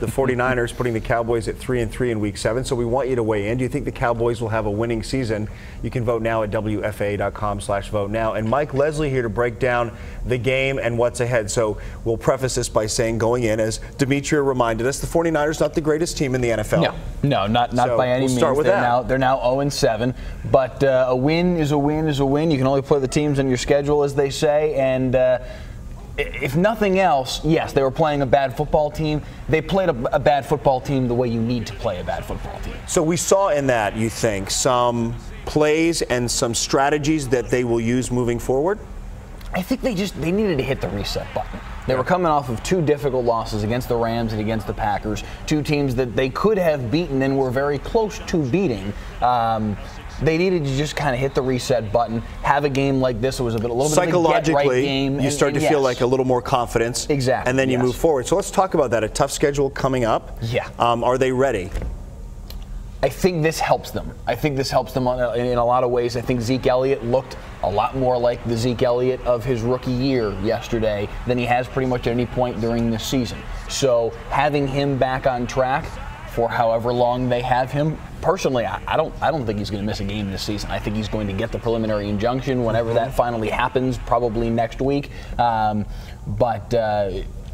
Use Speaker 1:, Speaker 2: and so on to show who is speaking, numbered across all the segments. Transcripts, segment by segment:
Speaker 1: the 49ers putting the Cowboys at 3-3 in Week 7. So we want you to weigh in. Do you think the Cowboys will have a winning season? You can vote now at WFA.com/vote now. And Mike Leslie here to break down the game and what's ahead. So we'll preface this by saying, going in, as Demetria reminded us, the 49ers not the greatest team in the NFL.
Speaker 2: No, not
Speaker 1: so
Speaker 2: by any means.
Speaker 1: Start with
Speaker 2: they're now 0-7, but a win is a win is a win. You can only play the teams on your schedule, as they say, and if nothing else, yes, they were playing a bad football team. They played a bad football team the way you need to play a bad football team.
Speaker 1: So we saw in that, you think, some plays and some strategies that they will use moving forward?
Speaker 2: I think they needed to hit the reset button. They were coming off of two difficult losses against the Rams and against the Packers, two teams that they could have beaten and were very close to beating. They needed to just kind of hit the reset button, have a game like this. It was a little bit of a get-right game.
Speaker 1: You start to feel like a little more confidence.
Speaker 2: Exactly.
Speaker 1: And then you move forward. So let's talk about that. A tough schedule coming up.
Speaker 2: Yeah.
Speaker 1: Are they ready?
Speaker 2: I think this helps them. I think this helps them in a lot of ways. I think Zeke Elliott looked a lot more like the Zeke Elliott of his rookie year yesterday than he has pretty much at any point during this season. So having him back on track for however long they have him, personally, I don't think he's going to miss a game this season. I think he's going to get the preliminary injunction whenever that finally happens, probably next week. But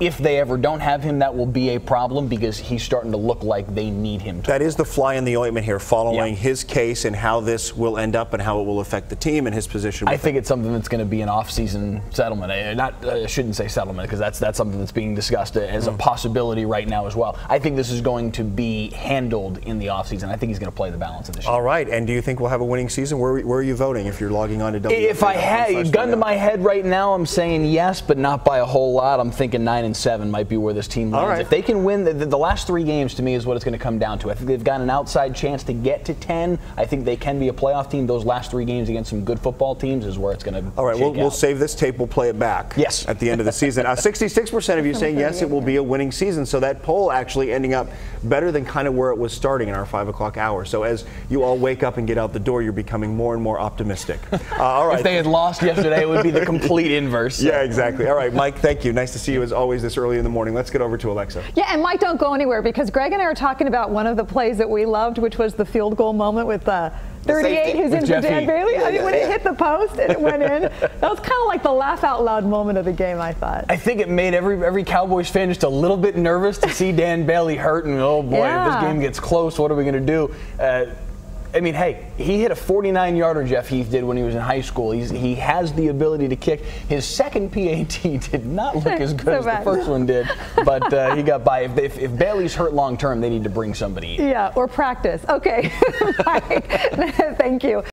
Speaker 2: if they ever don't have him, that will be a problem because he's starting to look like they need him.
Speaker 1: That is the fly in the ointment here, following his case and how this will end up and how it will affect the team and his position.
Speaker 2: I think it's something that's going to be an off-season settlement. I shouldn't say settlement because that's something that's being discussed as a possibility right now as well. I think this is going to be handled in the off-season. I think he's going to play the balance of this year.
Speaker 1: All right. And do you think we'll have a winning season? Where are you voting if you're logging on to WFA?
Speaker 2: If I had a gun to my head right now, I'm saying yes, but not by a whole lot. I'm thinking 9-7 might be where this team lands.
Speaker 1: Right.
Speaker 2: If they can win the last 3 games, to me, is what it's going to come down to. I think they've got an outside chance to get to 10. I think they can be a playoff team. Those last 3 games against some good football teams is where it's going to.
Speaker 1: All right, we'll save this tape. We'll play it back.
Speaker 2: Yes.
Speaker 1: At the end of the season. 66% of you saying yes, it will be a winning season. So that poll actually ending up better than kind of where it was starting in our 5 o'clock hour. So as you all wake up and get out the door, you're becoming more and more optimistic. All right.
Speaker 2: If they had lost yesterday, it would be the complete inverse. So.
Speaker 1: Yeah, exactly. All right, Mike, thank you. Nice to see you as always this early in the morning. Let's get over to Alexa.
Speaker 3: Yeah, and Mike, don't go anywhere because Greg and I are talking about one of the plays that we loved, which was the field goal moment with 38 who's in for Dan Bailey. I mean, when it hit the post and it went in, that was kind of like the laugh out loud moment of the game, I thought.
Speaker 2: I think it made every Cowboys fan just a little bit nervous to see Dan Bailey hurt, and oh boy, if this game gets close, what are we going to do? I mean, hey, he hit a 49-yarder, Jeff Heath did when he was in high school. He has the ability to kick. His second PAT did not look as good as the first one did, but he got by. If Bailey's hurt long term, they need to bring somebody in.
Speaker 3: Yeah, or practice. Okay, Mike, thank you.